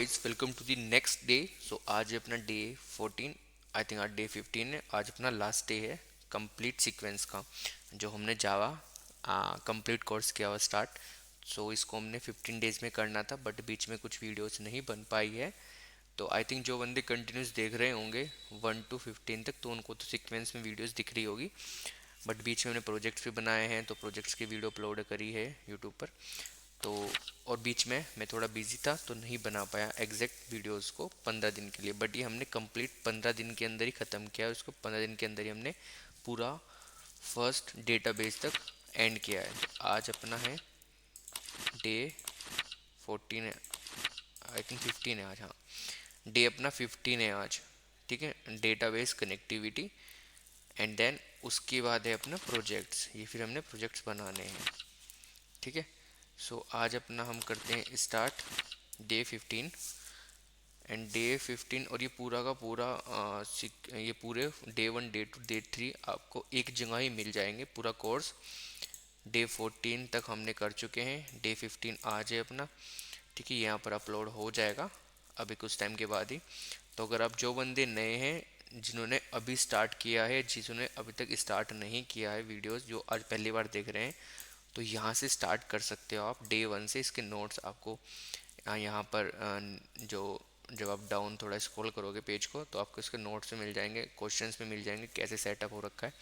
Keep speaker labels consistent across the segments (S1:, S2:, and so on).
S1: Guys, welcome to the next day. So आज है अपना डे 14। आई थिंक आज डे 15 है। आज अपना लास्ट डे है कंप्लीट सीक्वेंस का, जो हमने जावा कंप्लीट कोर्स किया हुआ स्टार्ट। सो इसको हमने 15 डेज में करना था, बट बीच में कुछ वीडियोस नहीं बन पाई है। तो आई थिंक जो बंदे कंटिन्यूस देख रहे होंगे 1 to 15 तक, तो उनको तो सीक्वेंस में वीडियोस दिख रही होगी। बट बीच में हमने प्रोजेक्ट्स भी बनाए हैं, तो प्रोजेक्ट्स की वीडियो अपलोड करी है यूट्यूब पर। तो और बीच में मैं थोड़ा बिजी था तो नहीं बना पाया एग्जैक्ट वीडियोस को 15 दिन के लिए। बट ये हमने कंप्लीट 15 दिन के अंदर ही ख़त्म किया है। उसको 15 दिन के अंदर ही हमने पूरा फर्स्ट डेटाबेस तक एंड किया है। तो आज अपना है डे 14 है, आई थिंक 15 है आज। हाँ, डे अपना 15 है आज। ठीक है, डेटाबेस कनेक्टिविटी। एंड देन उसके बाद है अपना प्रोजेक्ट्स। ये फिर हमने प्रोजेक्ट्स बनाने हैं। ठीक है। सो आज अपना हम करते हैं स्टार्ट डे 15। एंड डे 15 और ये पूरा का पूरा ये पूरे डे 1 डे 2 डे 3 आपको एक जगह ही मिल जाएंगे। पूरा कोर्स डे 14 तक हमने कर चुके हैं। डे 15 आज है अपना। ठीक है, यहाँ पर अपलोड हो जाएगा अभी कुछ टाइम के बाद ही। तो अगर आप जो बंदे नए हैं, जिन्होंने अभी स्टार्ट किया है, जिन्होंने अभी तक स्टार्ट नहीं किया है वीडियोस, जो आज पहली बार देख रहे हैं, तो यहाँ से स्टार्ट कर सकते हो आप डे 1 से। इसके नोट्स आपको यहाँ पर जो जब आप डाउन थोड़ा स्क्रॉल करोगे पेज को, तो आपको इसके नोट्स में मिल जाएंगे, क्वेश्चंस में मिल जाएंगे, कैसे सेटअप हो रखा है,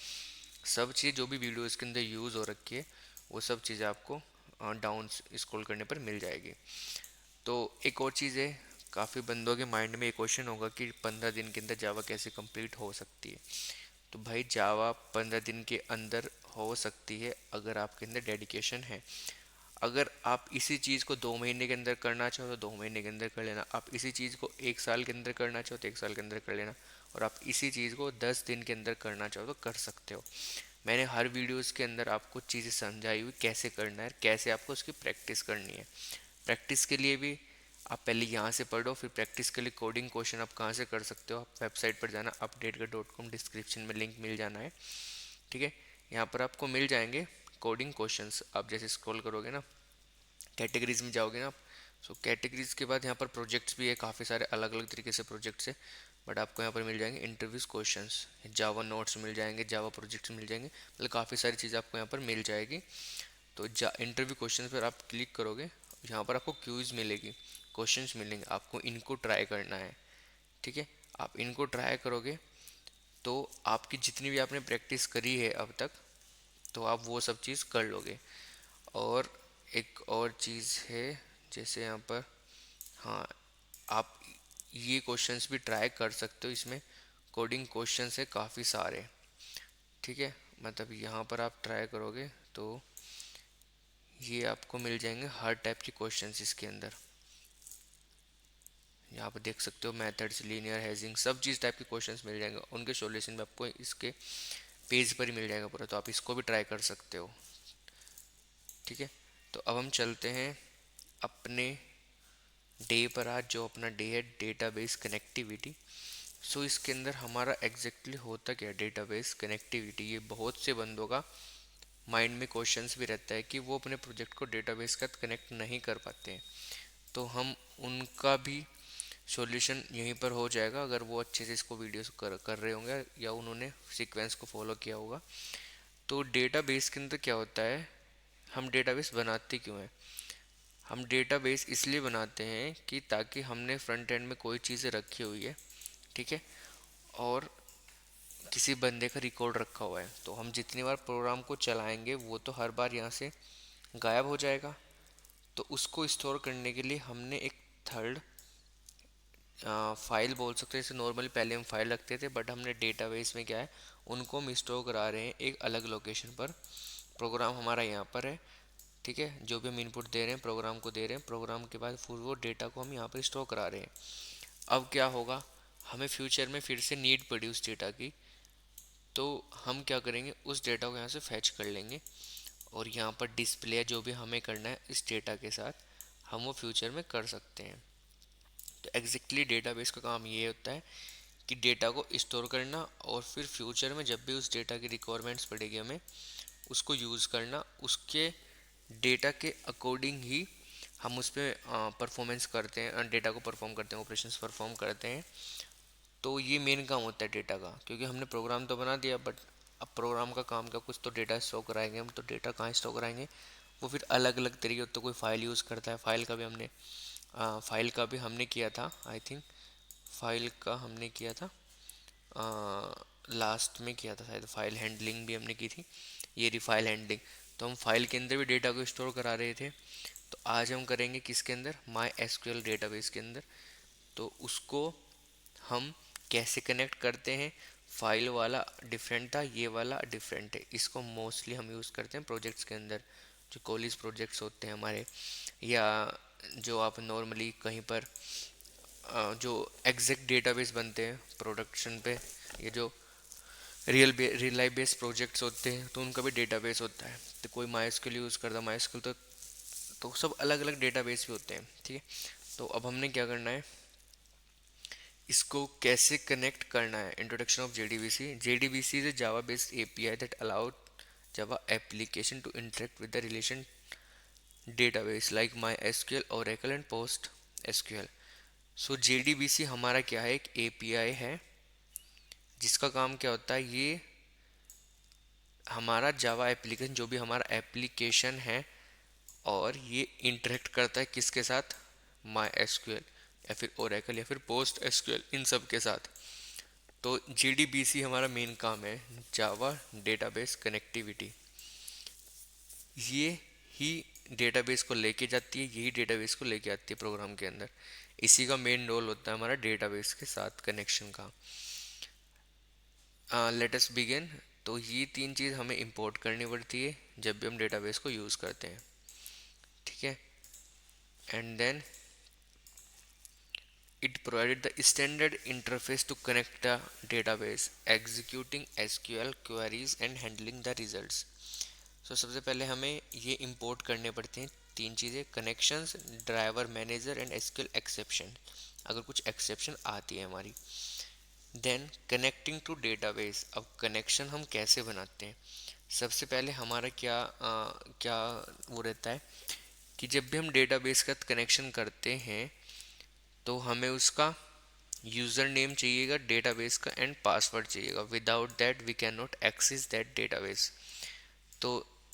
S1: सब चीज़ जो भी वीडियो इसके अंदर यूज़ हो रखी है, वो सब चीज़ें आपको डाउन स्क्रॉल करने पर मिल जाएगी। तो एक और चीज़ है, काफ़ी बंदों के माइंड में एक क्वेश्चन होगा कि 15 दिन के अंदर जावा कैसे कंप्लीट हो सकती है। तो भाई, जावा 15 दिन के अंदर हो सकती है अगर आपके अंदर डेडिकेशन है। अगर आप इसी चीज़ को 2 महीने के अंदर करना चाहो तो 2 महीने के अंदर कर लेना। आप इसी चीज़ को 1 साल के अंदर करना चाहो तो 1 साल के अंदर कर लेना। और आप इसी चीज़ को 10 दिन के अंदर करना चाहो तो कर सकते हो। मैंने हर वीडियोस के अंदर आपको चीज़ें समझाई हुई कैसे करना है, कैसे आपको उसकी प्रैक्टिस करनी है। प्रैक्टिस के लिए भी आप पहले यहाँ से पढ़ो, फिर प्रैक्टिस के लिए कोडिंग क्वेश्चन आप कहाँ से कर सकते हो, आप वेबसाइट पर जाना, updateka.com, डिस्क्रिप्शन में लिंक मिल जाना है। ठीक है, यहाँ पर आपको मिल जाएंगे कोडिंग क्वेश्चंस। आप जैसे स्क्रॉल करोगे ना, कैटेगरीज में जाओगे ना आप, सो कैटेगरीज के बाद यहाँ पर प्रोजेक्ट्स भी है, काफ़ी सारे अलग अलग तरीके से प्रोजेक्ट्स है। बट आपको यहाँ पर मिल जाएंगे इंटरव्यूज़ क्वेश्चंस, जावा नोट्स मिल जाएंगे, जावा प्रोजेक्ट्स मिल जाएंगे, मतलब काफ़ी सारी चीज़ें आपको यहाँ पर मिल जाएगी। तो इंटरव्यू क्वेश्चन पर आप क्लिक करोगे, यहाँ पर आपको क्यूज मिलेगी, क्वेश्चंस मिलेंगे, आपको इनको ट्राई करना है। ठीक है, आप इनको ट्राई करोगे तो आपकी जितनी भी आपने प्रैक्टिस करी है अब तक, तो आप वो सब चीज़ कर लोगे। और एक और चीज़ है, जैसे यहाँ पर, हाँ, आप ये क्वेश्चंस भी ट्राई कर सकते हो। इसमें कोडिंग क्वेश्चंस है काफ़ी सारे। ठीक है, मतलब यहाँ पर आप ट्राई करोगे तो ये आपको मिल जाएंगे हर टाइप के क्वेश्चंस इसके अंदर। यहाँ पर देख सकते हो मेथड्स, लीनियर हैशिंग, सब चीज़ टाइप के क्वेश्चंस मिल जाएंगे। उनके सॉल्यूशन भी आपको इसके पेज पर ही मिल जाएगा पूरा, तो आप इसको भी ट्राई कर सकते हो। ठीक है, तो अब हम चलते हैं अपने डे पर। आज जो अपना डे है डेटाबेस कनेक्टिविटी। सो इसके अंदर हमारा एग्जैक्टली होता क्या है डेटाबेस कनेक्टिविटी। ये बहुत से बंदों का माइंड में क्वेश्चंस भी रहता है कि वो अपने प्रोजेक्ट को डेटाबेस के साथ कनेक्ट नहीं कर पाते हैं। तो हम उनका भी सॉल्यूशन यहीं पर हो जाएगा, अगर वो अच्छे से इसको वीडियोस कर रहे होंगे या उन्होंने सीक्वेंस को फॉलो किया होगा। तो डेटाबेस के अंदर क्या होता है, हम डेटाबेस बनाते क्यों हैं? हम डेटाबेस इसलिए बनाते हैं कि ताकि हमने फ्रंट एंड में कोई चीज़ें रखी हुई है, ठीक है, और किसी बंदे का रिकॉर्ड रखा हुआ है, तो हम जितनी बार प्रोग्राम को चलाएंगे वो तो हर बार यहाँ से गायब हो जाएगा। तो उसको स्टोर करने के लिए हमने एक थर्ड फाइल बोल सकते हैं। जैसे नॉर्मली पहले हम फाइल रखते थे, बट हमने डेटाबेस में क्या है, उनको हम स्टोर करा रहे हैं एक अलग लोकेशन पर। प्रोग्राम हमारा यहाँ पर है, ठीक है, जो भी हम इनपुट दे रहे हैं प्रोग्राम को दे रहे हैं, प्रोग्राम के बाद फिर वो डेटा को हम यहाँ पर स्टोर करा रहे हैं। अब क्या होगा, हमें फ्यूचर में फिर से नीड पड़ी उस डेटा की, तो हम क्या करेंगे, उस डेटा को यहाँ से फैच कर लेंगे और यहाँ पर डिस्प्ले जो भी हमें करना है इस डेटा के साथ, हम वो फ्यूचर में कर सकते हैं। तो एग्जैक्टली डेटाबेस का काम ये होता है कि डेटा को स्टोर करना और फिर फ्यूचर में जब भी उस डेटा की रिक्वायरमेंट्स पड़ेगी हमें उसको यूज़ करना, उसके डेटा के अकॉर्डिंग ही हम उस पर परफॉर्मेंस करते हैं, डेटा को परफॉर्म करते हैं, ऑपरेशंस परफॉर्म करते हैं। तो ये मेन काम होता है डेटा का, क्योंकि हमने प्रोग्राम तो बना दिया, बट अब प्रोग्राम का काम क्या, कुछ तो डेटा स्टोर कराएंगे हम। तो डेटा कहाँ स्टोर कराएंगे, वो फिर अलग अलग तरीके होते, तो कोई फाइल यूज़ करता है। फाइल का भी हमने किया था आई थिंक। फाइल का हमने किया था लास्ट में किया था शायद। फाइल हैंडलिंग भी हमने की थी, ये रही फाइल हैंडलिंग। तो हम फाइल के अंदर भी डेटा को स्टोर करा रहे थे। तो आज हम करेंगे किसके अंदर, माई एसक्यूएल डेटाबेस के अंदर। तो उसको हम कैसे कनेक्ट करते हैं, फाइल वाला डिफरेंट था, ये वाला डिफरेंट है। इसको मोस्टली हम यूज़ करते हैं प्रोजेक्ट्स के अंदर, जो कॉलेज प्रोजेक्ट्स होते हैं हमारे, या जो आप नॉर्मली कहीं पर जो एग्जैक्ट डेटाबेस बनते हैं प्रोडक्शन पे, ये जो रियल लाइफ बेस्ड प्रोजेक्ट्स होते हैं, तो उनका भी डेटाबेस होता है। तो कोई माइस्क्यूएल यूज़ करता है, माइस्क्यूएल तो सब अलग अलग डेटाबेस भी होते हैं, ठीक है। तो अब हमने क्या करना है, इसको कैसे कनेक्ट करना है। Introduction of JDBC. JDBC is a Java based API that allowed Java application to interact with the relation database like MySQL, Oracle and post SQL. So JDBC हमारा क्या है, एक एपीआई है, जिसका काम क्या होता है, ये हमारा जावा एप्लीकेशन, जो भी हमारा एप्लीकेशन है, और ये इंटरेक्ट करता है किसके साथ, माई एसक्यूएल या फिर ओरेकल या फिर पोस्ट एसक्यूएल, इन सब के साथ। तो जीडीबीसी हमारा मेन काम है, जावा डेटाबेस कनेक्टिविटी। ये ही डेटाबेस को लेके जाती है, यही डेटाबेस को लेके आती है प्रोग्राम के अंदर। इसी का मेन रोल होता है हमारा डेटाबेस के साथ कनेक्शन का। Let us begin. तो ये तीन चीज़ हमें इंपोर्ट करनी पड़ती है जब भी हम डेटाबेस को यूज़ करते हैं, ठीक है। And then it provided the standard interface to connect the database, executing SQL queries and handling the results. सबसे पहले हमें ये इंपोर्ट करने पड़ते हैं तीन चीज़ें, connections, driver manager and SQL exception, अगर कुछ एक्सेप्शन आती है हमारी। Then connecting to database. अब कनेक्शन हम कैसे बनाते हैं, सबसे पहले हमारा क्या वो रहता है कि जब भी हम डेटाबेस का कनेक्शन करते हैं, तो हमें उसका यूज़र नेम चाहिएगा डेटाबेस का, एंड पासवर्ड चाहिएगा। Without that we can not access that database. तो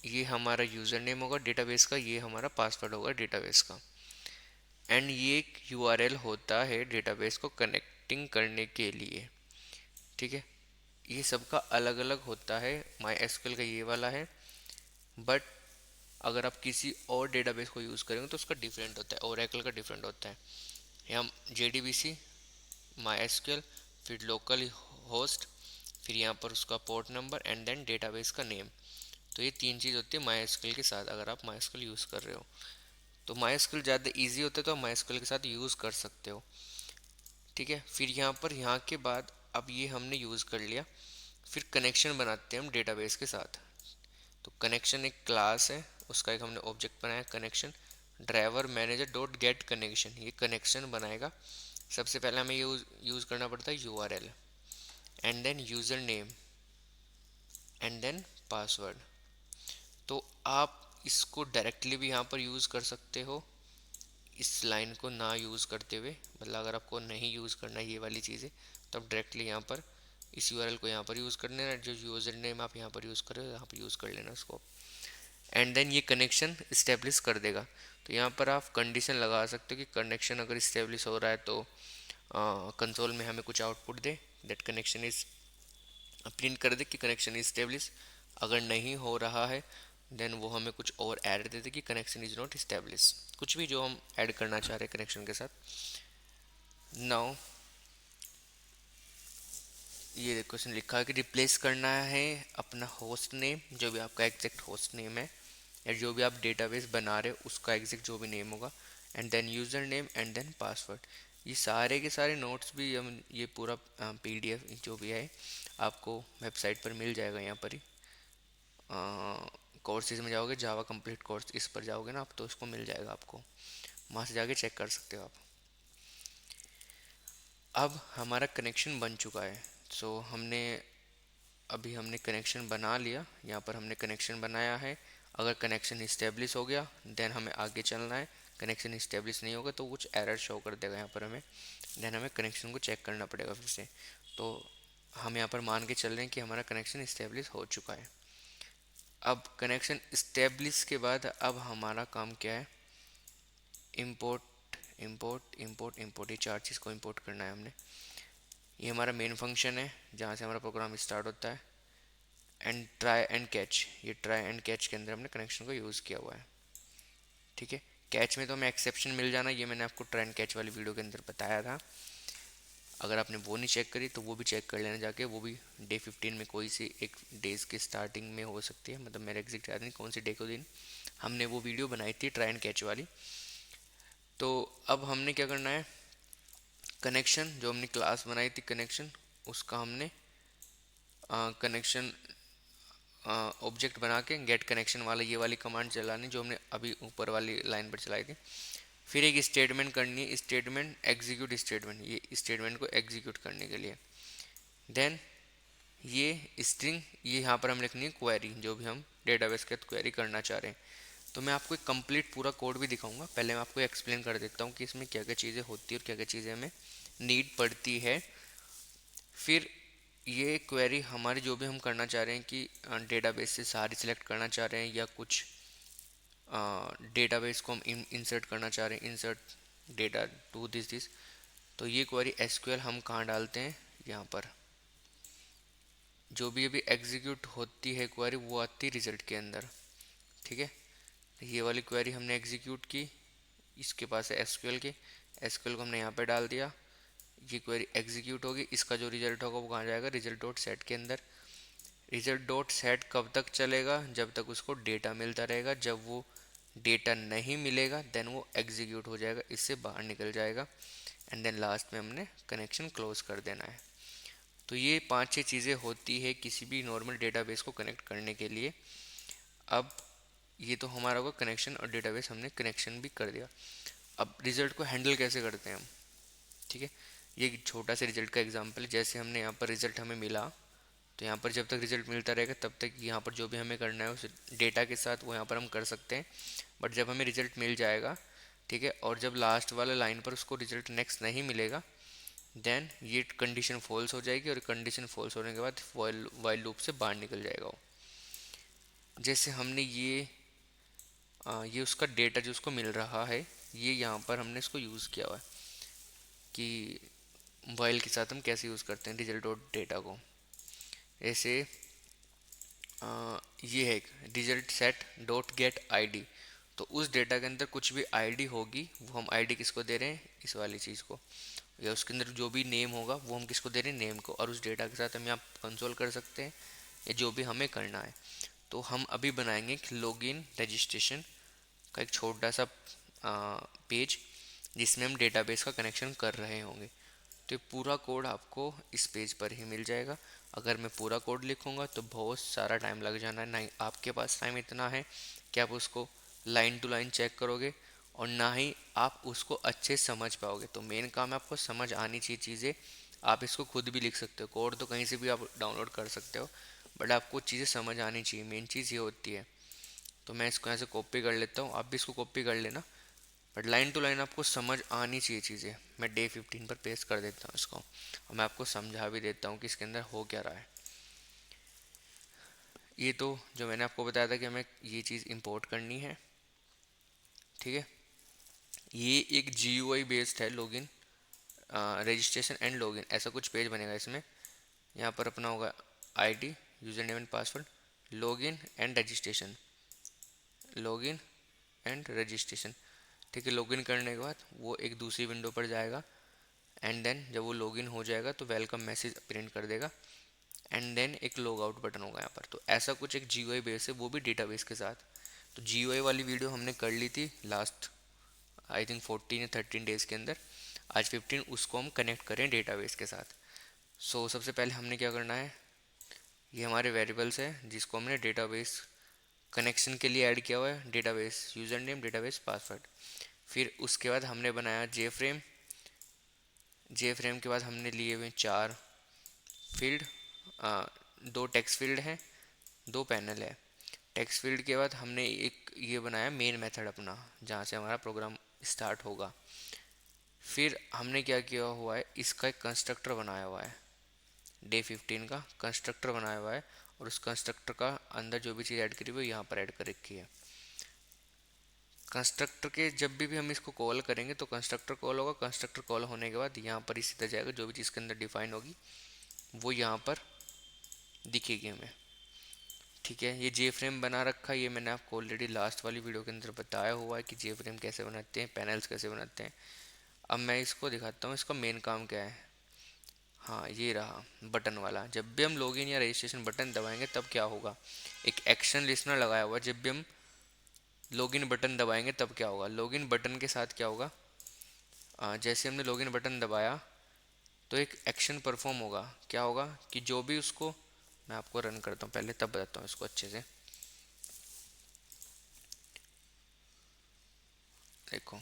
S1: ये हमारा यूज़र नेम होगा डेटाबेस का, ये हमारा पासवर्ड होगा डेटाबेस का, एंड ये एक यूआरएल होता है डेटाबेस को कनेक्टिंग करने के लिए, ठीक है। ये सबका अलग अलग होता है। माई एसक्यूएल का ये वाला है, बट अगर आप किसी और डेटाबेस को यूज़ करेंगे तो उसका डिफरेंट होता है, ओरेकल का डिफरेंट होता है। यहाँ जेडीबीसी, माई एसक्यूएल, फिर लोकल होस्ट, फिर यहाँ पर उसका port number, and then database का नेम। तो ये तीन चीज़ होती है माई एसक्यूएल के साथ, अगर आप माई एसक्यूएल यूज़ कर रहे हो। तो माई एसक्यूएल ज़्यादा इजी होता है, तो आप माई एसक्यूएल के साथ यूज़ कर सकते हो, ठीक है। फिर यहाँ के बाद अब ये हमने यूज़ कर लिया, फिर कनेक्शन बनाते हैं हम डेटाबेस के साथ। तो कनेक्शन एक क्लास है, उसका एक हमने ऑब्जेक्ट बनाया connection. Driver manager dot get connection, ये कनेक्शन बनाएगा। सबसे पहले हमें यूज़ करना पड़ता है URL, and then user name, and then password. तो आप इसको डायरेक्टली भी यहाँ पर यूज़ कर सकते हो, इस लाइन को ना यूज़ करते हुए। मतलब अगर आपको नहीं यूज़ करना है ये वाली चीज़ें, तो आप डायरेक्टली यहाँ पर इस यूआरएल को यहाँ पर यूज़ कर लेना, जो यूज़र नेम आप यहाँ पर यूज़ कर रहे हो यहाँ पर यूज़ कर लेना उसको, एंड देन ये कनेक्शन इस्टेब्लिश कर देगा। तो यहाँ पर आप कंडीशन लगा सकते हो कि कनेक्शन अगर इस्टेब्लिश हो रहा है तो कंसोल में हमें कुछ output they, that connection is, print कर दे कि कनेक्शन इज स्टेब्लिश। अगर नहीं हो रहा है देन वो हमें कुछ और ऐड दे दे कि कनेक्शन इज नॉट इस्टेब्लिश, कुछ भी जो हम ऐड करना चाह रहे हैं कनेक्शन के साथ। नाउ ये क्वेश्चन लिखा है कि रिप्लेस करना है अपना होस्ट नेम, जो भी आपका एग्जैक्ट होस्ट नेम है, या जो भी आप डेटाबेस बना रहे हो उसका एग्जैक्ट जो भी नेम होगा, and then user name, and then password. ये सारे के सारे नोट्स भी हम, ये पूरा पीडीएफ जो भी है आपको वेबसाइट पर मिल जाएगा। यहाँ पर ही कोर्सेज में जाओगे, जावा कंप्लीट कोर्स इस पर जाओगे ना आप, तो इसको मिल जाएगा आपको, वहाँ से जाके चेक कर सकते हो आप। अब हमारा कनेक्शन बन चुका है। सो हमने कनेक्शन बना लिया, यहाँ पर हमने कनेक्शन बनाया है। अगर कनेक्शन इस्टेब्लिश हो गया देन हमें आगे चलना है, कनेक्शन इस्टेब्लिश नहीं होगा तो कुछ एरर शो कर देगा यहाँ पर हमें। देन हमें कनेक्शन को चेक करना पड़ेगा फिर से। तो हम यहाँ पर मान के चल रहे हैं कि हमारा कनेक्शन इस्टेब्लिश हो चुका है। अब कनेक्शन इस्टेब्लिश के बाद अब हमारा काम क्या है, इंपोर्ट इंपोर्ट इंपोर्ट इंपोर्ट, ये चार चीज़ को इंपोर्ट करना है हमने। ये हमारा मेन फंक्शन है जहाँ से हमारा प्रोग्राम स्टार्ट होता है। एंड ट्राई एंड कैच, ये ट्राई एंड कैच के अंदर हमने कनेक्शन को यूज़ किया हुआ है। ठीक है, कैच में तो हमें एक्सेप्शन मिल जाना, ये मैंने आपको ट्राई एंड कैच वाली वीडियो के अंदर बताया था। अगर आपने वो नहीं चेक करी तो वो भी चेक कर लेना जाके। वो भी डे 15 में कोई सी एक डेज़ के स्टार्टिंग में हो सकती है, मतलब मेरा एग्जैक्ट याद नहीं कौन सी डे को दिन हमने वो वीडियो बनाई थी ट्राई एंड कैच वाली। तो अब हमने क्या करना है, कनेक्शन जो हमने क्लास बनाई थी कनेक्शन, उसका हमने कनेक्शन ऑब्जेक्ट बना के गेट कनेक्शन वाला ये वाली कमांड चलानी जो हमने अभी ऊपर वाली लाइन पर चलाई थी। फिर एक स्टेटमेंट करनी है, स्टेटमेंट एग्जीक्यूट स्टेटमेंट, ये स्टेटमेंट को एग्जीक्यूट करने के लिए। देन ये स्ट्रिंग, ये यहाँ पर हम लिखनी है क्वेरी, जो भी हम डेटाबेस के क्वेरी करना चाह रहे हैं। तो मैं आपको एक कंप्लीट पूरा कोड भी दिखाऊंगा, पहले मैं आपको एक्सप्लेन कर देता हूँ कि इसमें क्या क्या चीज़ें होती है और क्या क्या चीज़ें हमें नीड पड़ती है। फिर ये क्वेरी हमारी जो भी हम करना चाह रहे हैं कि डेटाबेस से सारी सिलेक्ट करना चाह रहे हैं या कुछ डेटाबेस को हम इंसर्ट करना चाह रहे हैं, इंसर्ट डेटा टू दिस, तो ये क्वेरी एसक्यूएल हम कहाँ डालते हैं, यहाँ पर जो भी अभी एग्जीक्यूट होती है क्वेरी वो आती है रिजल्ट के अंदर। ठीक है, ये वाली क्वेरी हमने एग्जीक्यूट की, इसके पास है एसक्यूएल के, एसक्यूएल को हमने यहाँ पे डाल दिया, ये क्वेरी एग्जीक्यूट होगी, इसका जो रिजल्ट होगा वो कहाँ जाएगा, रिजल्ट डॉट सेट के अंदर। रिजल्ट डॉट सेट कब तक चलेगा, जब तक उसको डेटा मिलता रहेगा। जब वो डेटा नहीं मिलेगा देन वो एग्जीक्यूट हो जाएगा, इससे बाहर निकल जाएगा। एंड देन लास्ट में हमने कनेक्शन क्लोज कर देना है। तो ये 5-6 चीज़ें होती है किसी भी नॉर्मल डेटाबेस को कनेक्ट करने के लिए। अब ये तो हमारा होगा कनेक्शन, और डेटाबेस हमने कनेक्शन भी कर दिया। अब रिजल्ट को हैंडल कैसे करते हैं हम, ठीक है, ये एक छोटा सा रिजल्ट का एग्जांपल है। जैसे हमने यहाँ पर रिजल्ट हमें मिला, तो यहाँ पर जब तक रिजल्ट मिलता रहेगा तब तक यहाँ पर जो भी हमें करना है उस डेटा के साथ वो यहाँ पर हम कर सकते हैं। बट जब हमें रिजल्ट मिल जाएगा, ठीक है, और जब लास्ट वाले लाइन पर उसको रिजल्ट नेक्स्ट नहीं मिलेगा, देन ये कंडीशन फॉल्स हो जाएगी, और कंडीशन फॉल्स होने के बाद वाइल लूप से बाहर निकल जाएगा वो। जैसे हमने ये उसका डेटा जो उसको मिल रहा है, ये यहाँ पर हमने इसको यूज़ किया हुआ है कि वाइल के साथ हम कैसे यूज़ करते हैं रिजल्ट डॉट डेटा को। ऐसे ये है result set dot gate ID, तो उस डेटा के अंदर कुछ भी आईडी होगी वो हम आईडी किसको दे रहे हैं, इस वाली चीज़ को, या उसके अंदर जो भी नेम होगा वो हम किसको दे रहे हैं, नेम को, और उस डेटा के साथ हम यहाँ कंसोल कर सकते हैं या जो भी हमें करना है। तो हम अभी बनाएंगे लॉगिन रजिस्ट्रेशन का एक छोटा सा पेज जिसमें हम डेटाबेस का कनेक्शन कर रहे होंगे। तो ये पूरा कोड आपको इस पेज पर ही मिल जाएगा। अगर मैं पूरा कोड लिखूंगा तो बहुत सारा टाइम लग जाना है, ना ही आपके पास टाइम इतना है कि आप उसको लाइन टू लाइन चेक करोगे, और ना ही आप उसको अच्छे से समझ पाओगे। तो मेन काम है आपको समझ आनी चाहिए चीज़ें। आप इसको खुद भी लिख सकते हो, कोड तो कहीं से भी आप डाउनलोड कर सकते हो, बट आपको चीज़ें समझ आनी चाहिए, मेन चीज़ ये होती है। तो मैं इसको यहाँ से कॉपी कर लेता हूँ, आप भी इसको कॉपी कर लेना, बट लाइन टू लाइन आपको समझ आनी चाहिए चीज़ें। मैं डे 15 पर पेस्ट कर देता हूँ इसको, और मैं आपको समझा भी देता हूँ कि इसके अंदर हो क्या रहा है। ये तो जो मैंने आपको बताया था कि हमें ये चीज़ इंपोर्ट करनी है, ठीक है। ये एक GUI बेस्ड है, लॉगिन रजिस्ट्रेशन एंड लॉगिन, ऐसा कुछ पेज बनेगा इसमें। यहाँ पर अपना होगा ID, user name and password, login and registration, login and registration, ठीक है। लॉगिन करने के बाद वो एक दूसरी विंडो पर जाएगा, एंड देन जब वो लॉगिन हो जाएगा तो वेलकम मैसेज प्रिंट कर देगा, एंड देन एक लॉग आउट बटन होगा यहाँ पर। तो ऐसा कुछ एक GUI बेस है, वो भी डेटाबेस के साथ। तो GUI वाली वीडियो हमने कर ली थी लास्ट आई थिंक 14 या 13 डेज़ के अंदर। आज 15 उसको हम कनेक्ट करें डेटाबेस के साथ। सो सबसे पहले हमने क्या करना है, ये हमारे वेरिएबल्स है जिसको हमने डेटाबेस कनेक्शन के लिए ऐड किया हुआ है, database user name, database password. फिर उसके बाद हमने बनाया जे फ्रेम, जे फ्रेम के बाद हमने लिए हुए 4 फील्ड, 2 टेक्स्ट फील्ड हैं, 2 पैनल है। टेक्स्ट फील्ड के बाद हमने एक ये बनाया मेन मेथड अपना, जहाँ से हमारा प्रोग्राम स्टार्ट होगा। फिर हमने क्या किया हुआ है, इसका एक कंस्ट्रक्टर बनाया हुआ है, डे 15 का कंस्ट्रक्टर बनाया हुआ है, और उस कंस्ट्रक्टर का अंदर जो भी चीज़ ऐड करी हुई है यहाँ पर ऐड कर रखी है। कंस्ट्रक्टर के जब भी हम इसको कॉल करेंगे तो कंस्ट्रक्टर कॉल होगा, कंस्ट्रक्टर कॉल होने के बाद यहाँ पर ही सीधा जाएगा, जो भी चीज़ के अंदर डिफाइन होगी वो यहाँ पर दिखेगी हमें। ठीक है, ये जे फ्रेम बना रखा है, ये मैंने आपको ऑलरेडी लास्ट वाली वीडियो के अंदर बताया हुआ है कि जे फ्रेम कैसे बनाते हैं, पैनल्स कैसे बनाते हैं। अब मैं इसको दिखाता हूँ इसका मेन काम क्या है। हाँ, ये रहा बटन वाला। जब भी हम लॉगिन या रजिस्ट्रेशन बटन दबाएंगे तब क्या होगा, एक एक्शन लिस्टनर लगाया हुआ है। जब भी हम लॉगिन बटन दबाएंगे तब क्या होगा, लॉगिन बटन के साथ क्या होगा, जैसे हमने लॉगिन बटन दबाया तो एक एक्शन परफॉर्म होगा। क्या होगा कि जो भी उसको, मैं आपको रन करता हूँ पहले तब बताता हूँ इसको अच्छे से। देखो,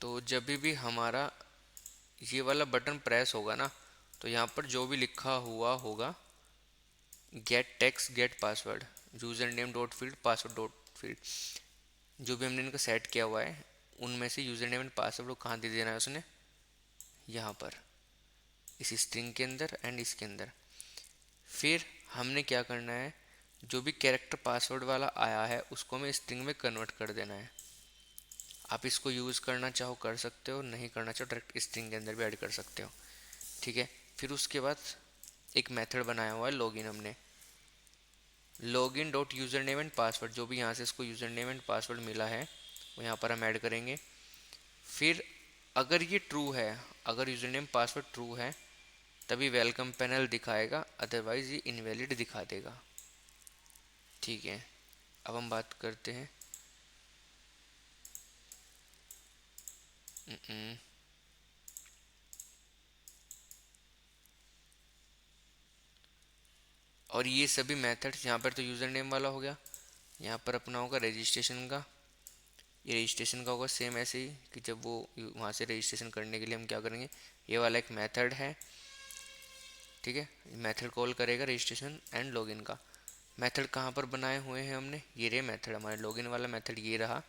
S1: तो जब भी हमारा ये वाला बटन प्रेस होगा ना, तो यहाँ पर जो भी लिखा हुआ होगा gate text gate password user name dot field password dot field, जो भी हमने इनका सेट किया हुआ है उनमें से यूजर नेम एंड पासवर्ड को कहाँ दे देना है उसने, यहाँ पर इस स्ट्रिंग के अंदर एंड इसके अंदर। फिर हमने क्या करना है, जो भी कैरेक्टर पासवर्ड वाला आया है उसको हमें स्ट्रिंग में कन्वर्ट कर देना है। आप इसको यूज़ करना चाहो कर सकते हो, नहीं करना चाहो डायरेक्ट स्ट्रिंग के अंदर भी ऐड कर सकते हो। ठीक है, फिर उसके बाद एक मेथड बनाया हुआ है लॉगिन, हमने login dot user name and password, जो भी यहाँ से इसको यूज़र नेम एंड पासवर्ड मिला है वो यहाँ पर हम ऐड करेंगे। फिर अगर ये ट्रू है, अगर यूज़र नेम पासवर्ड ट्रू है तभी वेलकम पैनल दिखाएगा, अदरवाइज ये इनवैलिड दिखा देगा। ठीक है, अब हम बात करते हैं न- न, और ये सभी मेथड्स, यहाँ पर तो यूज़र नेम वाला हो गया, यहाँ पर अपना होगा रजिस्ट्रेशन का, ये रजिस्ट्रेशन का होगा सेम ऐसे ही कि जब वो वहाँ से रजिस्ट्रेशन करने के लिए हम क्या करेंगे, ये वाला एक मेथड है। ठीक है, मेथड कॉल करेगा रजिस्ट्रेशन एंड लॉगिन का। मेथड कहाँ पर बनाए हुए हैं हमने, ये रहे मेथड हमारे, लॉगिन वाला मेथड ये रहा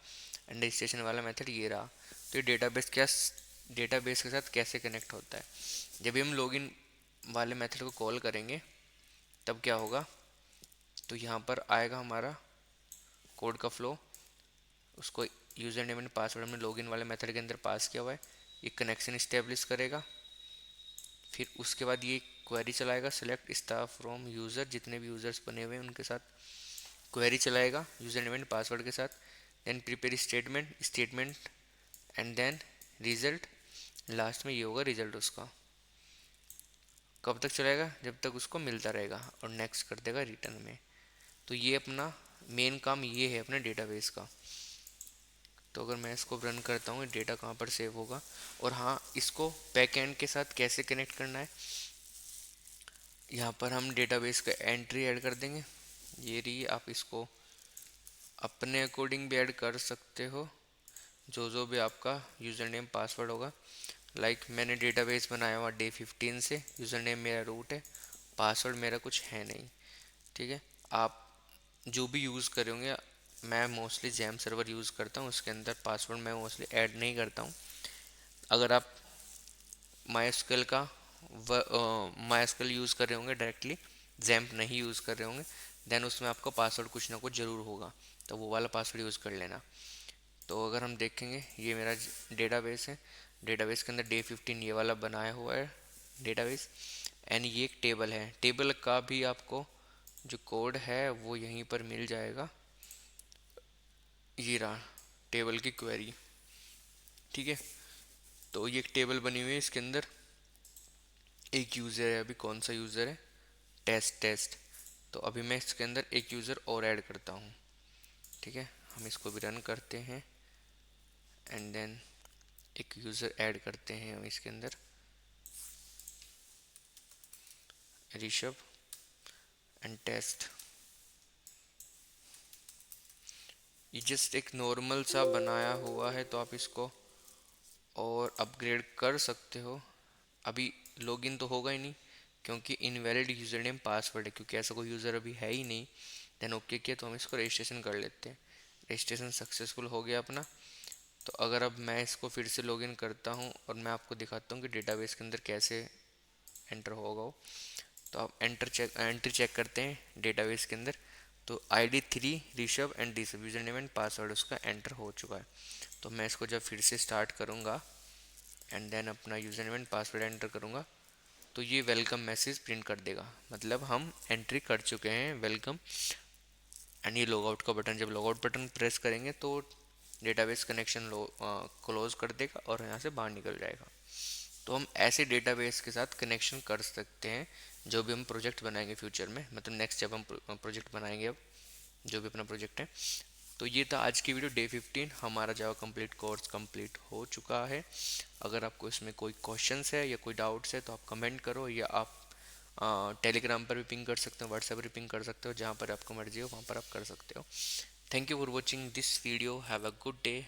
S1: एंड रजिस्ट्रेशन वाला मेथड ये रहा। तो ये डेटाबेस के साथ कैसे कनेक्ट होता है, जब भी हम लॉगिन वाले मेथड को कॉल करेंगे तब क्या होगा, तो यहाँ पर आएगा हमारा कोड का फ्लो, उसको यूज़र नेम एंड पासवर्ड हमने लॉगिन वाले मेथड के अंदर पास किया हुआ है, ये कनेक्शन इस्टेब्लिश करेगा। फिर उसके बाद ये क्वेरी चलाएगा, सेलेक्ट स्टाफ फ्रॉम यूज़र, जितने भी यूज़र्स बने हुए हैं उनके साथ क्वेरी चलाएगा यूज़र नेम एंड पासवर्ड के साथ। Then prepare statement and then result, last में ये होगा रिजल्ट उसका। कब तक चलाएगा, जब तक उसको मिलता रहेगा, और नेक्स्ट कर देगा रिटर्न में। तो ये अपना मेन काम ये है अपने डेटाबेस का। तो अगर मैं इसको रन करता हूँ, डेटा कहाँ पर सेव होगा, और हाँ इसको बैक एंड के साथ कैसे कनेक्ट करना है, यहाँ पर हम डेटाबेस का एंट्री ऐड कर देंगे। ये रही, आप इसको अपने अकॉर्डिंग भी ऐड कर सकते हो, जो जो भी आपका यूज़र नेम पासवर्ड होगा। मैंने डेटाबेस बनाया हुआ डे 15 से, यूज़र नेम मेरा रूट है, पासवर्ड मेरा कुछ है नहीं। ठीक है, आप जो भी यूज़ कर रहे होंगे, मैं मोस्टली जैम सर्वर यूज़ करता हूँ, उसके अंदर पासवर्ड मैं मोस्टली ऐड नहीं करता हूँ। अगर आप माई का माई यूज़ कर रहे होंगे डायरेक्टली, जैम्प नहीं यूज़ कर रहे होंगे, देन उसमें आपका पासवर्ड कुछ ना कुछ ज़रूर होगा, तो वो वाला पासवर्ड यूज़ कर लेना। तो अगर हम देखेंगे, ये मेरा डेटाबेस है, डेटाबेस के अंदर डे 15 ये वाला बनाया हुआ है डेटाबेस, एंड ये एक टेबल है, टेबल का भी आपको जो कोड है वो यहीं पर मिल जाएगा। ये रहा टेबल की क्वेरी। ठीक है, तो ये एक टेबल बनी हुई है, इसके अंदर एक यूज़र है, अभी कौन सा यूज़र है, टेस्ट। तो अभी मैं इसके अंदर एक यूज़र और ऐड करता हूँ। ठीक है, हम इसको भी रन करते हैं एंड देन एक यूज़र ऐड करते हैं हम इसके अंदर, ऋषभ एंड टेस्ट। ये जस्ट एक नॉर्मल सा बनाया हुआ है, तो आप इसको और अपग्रेड कर सकते हो। अभी लॉगिन तो होगा ही नहीं क्योंकि इनवैलिड यूज़र नेम पासवर्ड है, क्योंकि ऐसा कोई यूज़र अभी है ही नहीं। देन ओके किया, तो हम इसको रजिस्ट्रेशन कर लेते हैं। रजिस्ट्रेशन सक्सेसफुल हो गया अपना। तो अगर अब मैं इसको फिर से लॉगिन करता हूँ और मैं आपको दिखाता हूँ कि डेटाबेस के अंदर कैसे एंटर होगा वो। तो आप एंट्री चेक करते हैं डेटाबेस के अंदर। तो ID 3 Rishabh and Rishabh user name and password उसका एंटर हो चुका है। तो मैं इसको जब फिर से स्टार्ट करूँगा एंड देन अपना user name and password enter करूँगा, तो ये वेलकम मैसेज प्रिंट कर देगा, मतलब हम एंट्री कर चुके हैं वेलकम। एंड ये लॉगआउट का बटन, जब लॉगआउट बटन प्रेस करेंगे तो डेटाबेस कनेक्शन क्लोज कर देगा और यहाँ से बाहर निकल जाएगा। तो हम ऐसे डेटाबेस के साथ कनेक्शन कर सकते हैं जो भी हम प्रोजेक्ट बनाएंगे फ्यूचर में, मतलब नेक्स्ट जब हम प्रोजेक्ट बनाएंगे, अब जो भी अपना प्रोजेक्ट है। तो ये था आज की वीडियो डे 15। हमारा जावा कंप्लीट कोर्स कंप्लीट हो चुका है। अगर आपको इसमें कोई क्वेश्चंस है या कोई डाउट्स है तो आप कमेंट करो, या आप टेलीग्राम पर भी पिंग कर सकते हो, व्हाट्सएप पर भी पिंग कर सकते हो, जहाँ पर आपको मर्जी हो वहाँ पर आप कर सकते हो। Thank you for watching this video. Have a good day.